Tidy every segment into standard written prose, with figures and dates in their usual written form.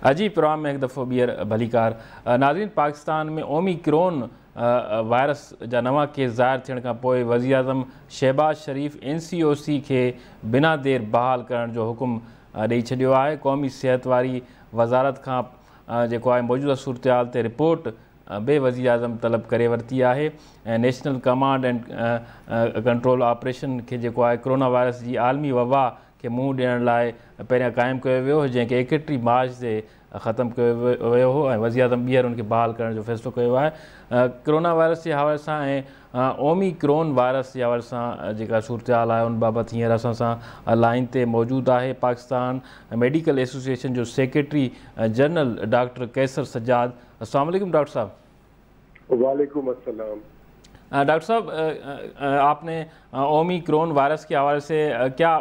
अजी प्रोग्राम में एक दफ़ो ॿीहर भलीकार नाज़रीन। पाकिस्तान में ओमिक्रॉन वायरस जा नवा केस ज़ाहिर थियण खां पोइ वज़ीर आज़म शहबाज शरीफ़ NCOC खे बिना देर बहाल करण जो हुकुम ॾेई छॾियो आहे। क़ौमी सिहत वारी वज़ारत खां जेको आहे मौजूदा सूरतहाल ते रिपोर्ट बे वज़ीर आज़म तलब करे वरिती आहे ऐं national command and control operation खे जेको आहे कोरोना वायरस जी आलमी वबा खे मुंहुं ॾियण लाइ पहिरियां क़ाइमु कयो वियो हो, जंहिंखे 31 मार्च ते ख़तमु कयो वियो हो ऐं वज़ीर आज़म ॿीहर उनखे बहाल करण जो फ़ैसिलो कयो आहे। कोरोना वायरस जे हवाले सां ऐं ओमिक्रॉन वायरस जे हवाले सां जेका सूरतहाल आहे उन बाबति हींअर असां सां लाइन ते मौजूदु आहे पाकिस्तान मेडिकल एसोसिएशन जो सेक्रेटरी जनरल डॉक्टर कैसर सज्जाद। अस्सलाम वालेकुम डॉक्टर साहब। वालेकुम अस्सलाम। डॉक्टर साहब, आपने ओमिक्रॉन वायरस के हवाले से क्या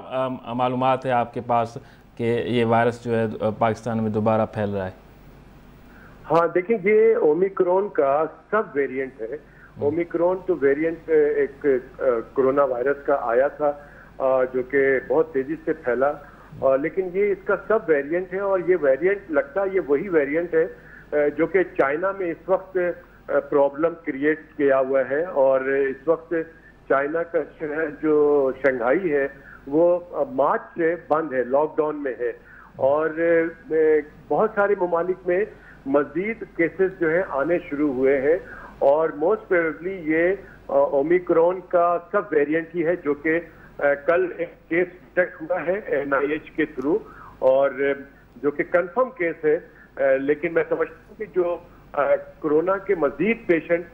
मालूमात है आपके पास कि ये वायरस जो है पाकिस्तान में दोबारा फैल रहा है? हाँ देखिए, ये ओमिक्रॉन का सब वेरिएंट है। ओमिक्रॉन तो वेरिएंट एक कोरोना वायरस का आया था जो कि बहुत तेजी से फैला, लेकिन ये इसका सब वेरिएंट है और ये वेरिएंट लगता है ये वही वेरिएंट है जो कि चाइना में इस वक्त प्रॉब्लम क्रिएट किया हुआ है। और इस वक्त चाइना का शहर जो शंघाई है वो मार्च से बंद है, लॉकडाउन में है और बहुत सारे ममालिक में मजीद केसेस जो है आने शुरू हुए हैं और मोस्ट प्रोबेबली ये ओमिक्रॉन का सब वेरिएंट ही है जो कि कल एक केस डिटेक्ट हुआ है NIH के थ्रू और जो कि कंफर्म केस है। लेकिन मैं समझता हूँ कि जो कोरोना के मजीद पेशेंट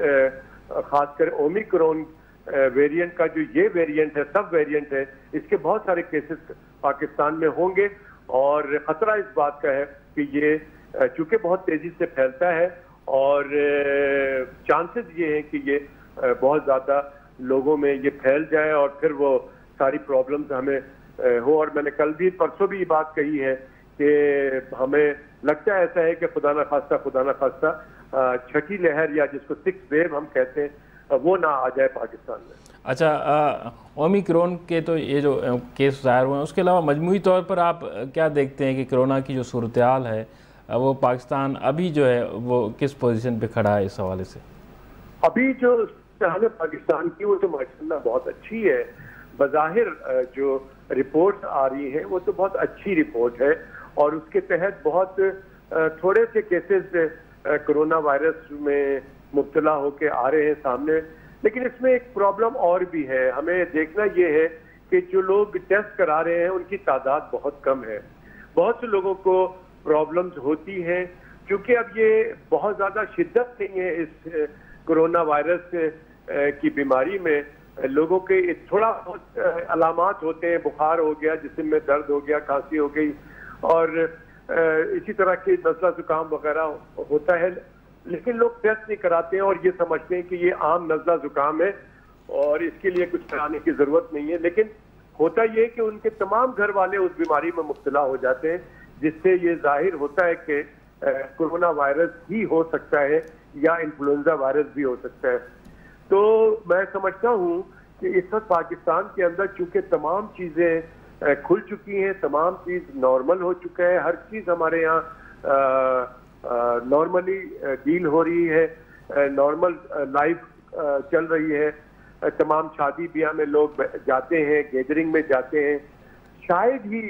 खासकर ओमिक्रॉन वेरिएंट का जो ये वेरिएंट है, सब वेरिएंट है, इसके बहुत सारे केसेस पाकिस्तान में होंगे और खतरा इस बात का है कि ये चूंकि बहुत तेजी से फैलता है और चांसेस ये हैं कि ये बहुत ज़्यादा लोगों में ये फैल जाए और फिर वो सारी प्रॉब्लम्स हमें हो। और मैंने कल भी परसों भी ये बात कही है कि हमें लगता है ऐसा है कि खुदा ना खास्ता छठी लहर या जिसको 6th वेव हम कहते हैं वो ना आ जाए पाकिस्तान में। अच्छा, ओमिक्रॉन के तो ये जो केस ज़ाहिर हुए हैं, उसके अलावा मजमूई तौर पर आप क्या देखते हैं कि कोरोना की जो सूरतहाल है वो पाकिस्तान अभी जो है वो किस पोजीशन पे खड़ा है इस हवाले से? अभी जो सूरतहाल है पाकिस्तान की वो तो माशाल्लाह बहुत अच्छी है। बज़ाहिर जो रिपोर्ट्स आ रही हैं वो तो बहुत अच्छी रिपोर्ट है और उसके तहत बहुत थोड़े से केसेस कोरोना वायरस में मुब्तला होके आ रहे हैं सामने। लेकिन इसमें एक प्रॉब्लम और भी है, हमें देखना ये है कि जो लोग टेस्ट करा रहे हैं उनकी तादाद बहुत कम है। बहुत से लोगों को प्रॉब्लम्स होती हैं क्योंकि अब ये बहुत ज़्यादा शिद्दत नहीं है इस कोरोना वायरस की बीमारी में। लोगों के थोड़ा बहुत अलामात होते हैं, बुखार हो गया, जिस्म में दर्द हो गया, खांसी हो गई और इसी तरह के नज़ला जुकाम वगैरह होता है, लेकिन लोग टेस्ट नहीं कराते हैं और ये समझते हैं कि ये आम नज़ला जुकाम है और इसके लिए कुछ कराने की ज़रूरत नहीं है। लेकिन होता ये है कि उनके तमाम घर वाले उस बीमारी में मुब्तला हो जाते हैं, जिससे ये जाहिर होता है कि कोरोना वायरस ही हो सकता है या इन्फ्लुएंजा वायरस भी हो सकता है। तो मैं समझता हूँ कि इस वक्त पाकिस्तान के अंदर चूंकि तमाम चीज़ें खुल चुकी हैं, तमाम चीज़ नॉर्मल हो चुका है, हर चीज़ हमारे यहाँ नॉर्मली डील हो रही है, नॉर्मल लाइफ चल रही है, तमाम शादी ब्याह में लोग जाते हैं, गैदरिंग में जाते हैं। शायद ही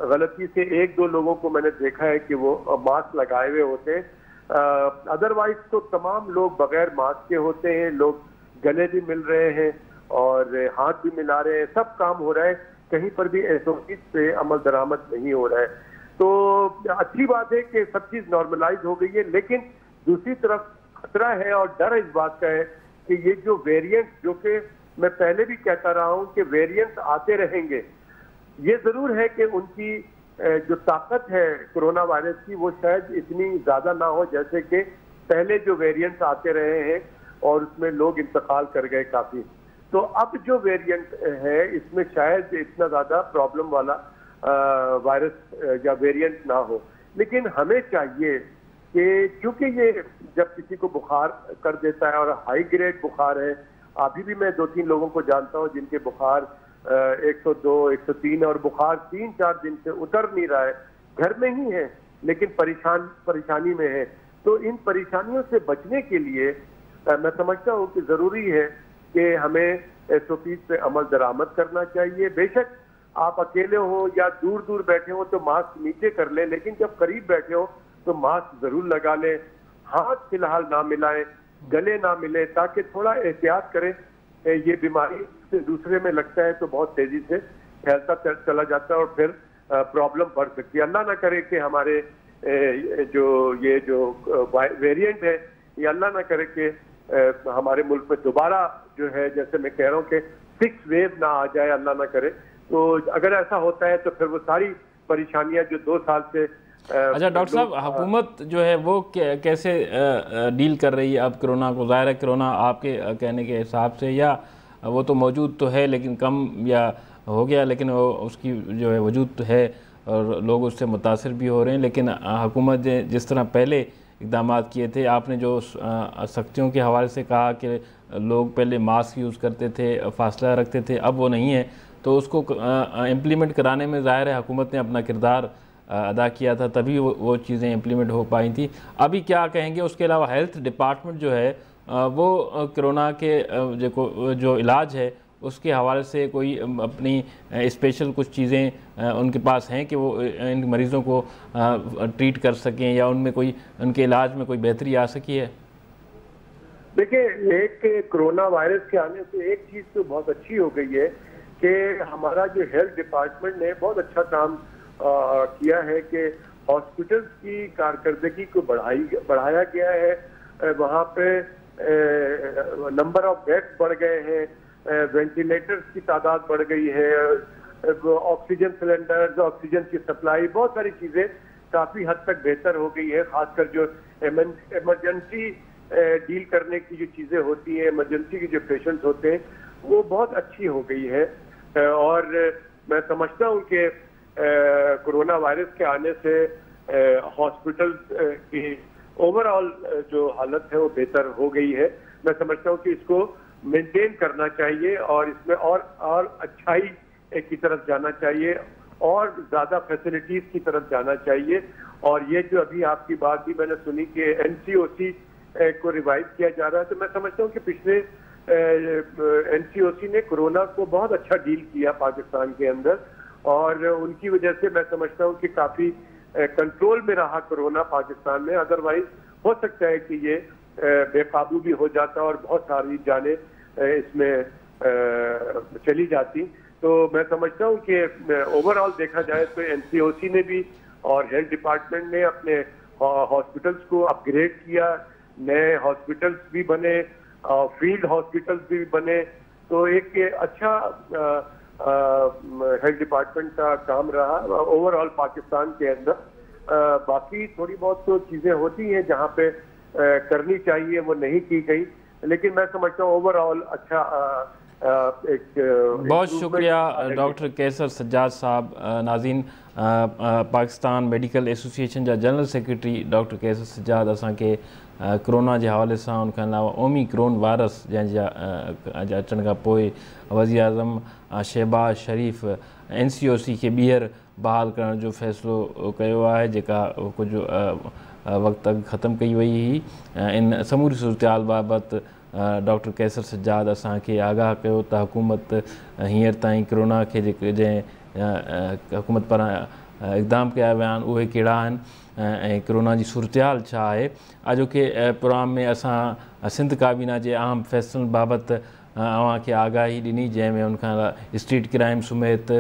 गलती से 1-2 लोगों को मैंने देखा है कि वो मास्क लगाए हुए होते हैं, अदरवाइज तो तमाम लोग बगैर मास्क के होते हैं। लोग गले भी मिल रहे हैं और हाथ भी मिला रहे हैं, सब काम हो रहा है, कहीं पर भी SOP पे अमल दरामद नहीं हो रहा है। तो अच्छी बात है कि सब चीज़ नॉर्मलाइज हो गई है, लेकिन दूसरी तरफ खतरा है और डर इस बात का है कि ये जो वेरिएंट, जो कि मैं पहले भी कहता रहा हूँ कि वेरिएंट्स आते रहेंगे, ये ज़रूर है कि उनकी जो ताकत है कोरोना वायरस की वो शायद इतनी ज़्यादा ना हो जैसे कि पहले जो वेरिएंट्स आते रहे हैं और उसमें लोग इंतकाल कर गए काफ़ी। तो अब जो वेरिएंट है इसमें शायद इतना ज़्यादा प्रॉब्लम वाला वायरस या वेरिएंट ना हो। लेकिन हमें चाहिए कि क्योंकि ये जब किसी को बुखार कर देता है और हाई ग्रेड बुखार है, अभी भी मैं 2-3 लोगों को जानता हूँ जिनके बुखार 102, 103 और बुखार 3-4 दिन से उतर नहीं रहा है, घर में ही है, लेकिन परेशानी में है। तो इन परेशानियों से बचने के लिए मैं समझता हूँ कि जरूरी है कि हमें SOP पे अमल दरामद करना चाहिए। बेशक आप अकेले हो या दूर दूर बैठे हो तो मास्क नीचे कर लें, लेकिन जब करीब बैठे हो तो मास्क जरूर लगा लें। हाथ फिलहाल ना मिलाएं, गले ना मिले, ताकि थोड़ा एहतियात करें। ये बीमारी से दूसरे में लगता है तो बहुत तेजी से फैलता चला जाता है और फिर प्रॉब्लम बढ़ सकती है। अल्लाह ना करे कि हमारे जो वेरिएंट है, ये अल्लाह ना करे कि हमारे मुल्क में दोबारा जो है, जैसे मैं कह रहा हूँ कि 6th वेव ना आ जाए, अल्लाह ना करे। तो अगर ऐसा होता है तो फिर वो सारी परेशानियां जो 2 साल से अच्छा डॉक्टर साहब, हुकूमत जो है वो कैसे डील कर रही है अब कोरोना को? ज़ाहिर है कोरोना आपके कहने के हिसाब से, या वो तो मौजूद तो है लेकिन कम या हो गया, लेकिन वो उसकी जो है वजूद तो है और लोग उससे मुतासिर भी हो रहे हैं। लेकिन हुकूमत ने जिस तरह पहले इक़दाम किए थे, आपने जो सख्तियों के हवाले से कहा कि लोग पहले मास्क यूज़ करते थे, फासला रखते थे, अब वो नहीं है, तो उसको इम्प्लीमेंट कराने में ज़ाहिर है हुकूमत ने अपना किरदार अदा किया था, तभी वो चीज़ें इम्प्लीमेंट हो पाई थी। अभी क्या कहेंगे? उसके अलावा हेल्थ डिपार्टमेंट जो है वो कोरोना के जो इलाज है उसके हवाले से कोई अपनी स्पेशल कुछ चीज़ें उनके पास हैं कि वो इन मरीज़ों को ट्रीट कर सकें, या उनमें कोई उनके इलाज में कोई बेहतरी आ सकी है? देखिए, एक कोरोना वायरस के आने से एक चीज़ तो बहुत अच्छी हो गई है कि हमारा जो हेल्थ डिपार्टमेंट ने बहुत अच्छा काम किया है कि हॉस्पिटल्स की कारकर्दगी को बढ़ाया गया है। वहाँ पे नंबर ऑफ बेड्स बढ़ गए हैं, वेंटिलेटर्स की तादाद बढ़ गई है, ऑक्सीजन सिलेंडर्स, ऑक्सीजन की सप्लाई, बहुत सारी चीज़ें काफ़ी हद तक बेहतर हो गई है। खासकर जो इमरजेंसी डील करने की जो चीज़ें होती हैं, इमरजेंसी के जो पेशेंट्स होते हैं, वो बहुत अच्छी हो गई है। और मैं समझता हूँ कि कोरोना वायरस के आने से हॉस्पिटल की ओवरऑल जो हालत है वो बेहतर हो गई है। मैं समझता हूँ कि इसको मेंटेन करना चाहिए और इसमें और अच्छाई की तरफ जाना चाहिए और ज़्यादा फैसिलिटीज़ की तरफ जाना चाहिए। और ये जो अभी आपकी बात भी मैंने सुनी कि NCOC को रिवाइव किया जा रहा है, तो मैं समझता हूँ कि पिछले NCOC ने कोरोना को बहुत अच्छा डील किया पाकिस्तान के अंदर, और उनकी वजह से मैं समझता हूँ कि काफ़ी कंट्रोल में रहा कोरोना पाकिस्तान में। अदरवाइज हो सकता है कि ये बेकाबू भी हो जाता और बहुत सारी जानें इसमें चली जाती। तो मैं समझता हूँ कि ओवरऑल देखा जाए तो NCOC ने भी और हेल्थ डिपार्टमेंट ने अपने हॉस्पिटल्स को अपग्रेड किया, नए हॉस्पिटल्स भी बने, फील्ड हॉस्पिटल्स भी बने। तो एक अच्छा हेल्थ डिपार्टमेंट का काम रहा ओवरऑल पाकिस्तान के अंदर। बाकी थोड़ी बहुत तो चीज़ें होती हैं जहाँ पे करनी चाहिए, वो नहीं की गई, लेकिन मैं समझता हूँ ओवरऑल अच्छा बहुत शुक्रिया डॉक्टर कैसर सज्जाद साहब। नाज़रीन, पाकिस्तान मेडिकल एसोसिएशन जा जनरल सेक्रेटरी डॉक्टर कैसर सज्जाद असांखे कोरोना के हवाले से, उनके अलावा ओमिक्रॉन वायरस जैसे अचण खां पोइ वज़ीर आज़म शहबाज शरीफ़ NCOC के ॿीहर बहाल करण जो फ़ैसिलो कयो आहे, जेका कुछ वक़्त अॻु ख़त्म कई वई हुई। इन समूरी सूरत हाल बाबति डॉक्टर कैसर सज्जाद असांखे आगाह कयो त हुकूमत हींअर ताईं कोरोना के जंहिं हुकूमत पारां इक़दाम कया विया आहिनि उहे कहिड़ा आहिनि ऐं कोरोना जी सूरत हाल छा आहे। अॼोके प्रोग्राम में असां सिंध काबीना जे अहम फ़ैसिलनि बाबति अव्हांखे आगाही ॾिनी, जंहिंमें उनखां स्ट्रीट क्राइम समेत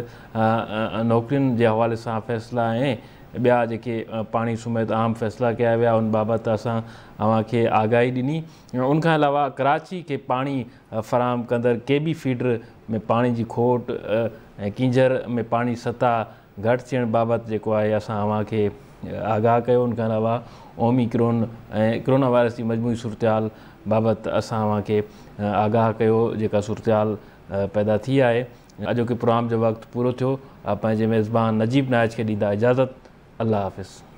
नौकरियुनि जे हवाले सां फ़ैसिला ऐं ॿिया जेके पाणी समेत अहम फ़ैसिला कया विया उन बाबति असां अव्हांखे आगाही ॾिनी। उनखां अलावा कराची खे पाणी फ़राहम कंदड़ KB फीडर में पाणी जी खोट ऐं किंजर में पाणी सतह घटि थियण बाबति जेको आहे असां अव्हांखे आगाह कयो। उनखां अलावा ओमिक्रॉन ऐं कोरोना वायरस जी मजमूई सूरत हाल बाबति असां अव्हांखे आगाह कयो, जेका सूरत हाल पैदा थी आहे। अॼोके प्रोग्राम जो वक़्तु पूरो थियो। पंहिंजे मेज़बान नजीब नाइज खे ॾींदा इजाज़त। अल्लाह हाफ़िज़।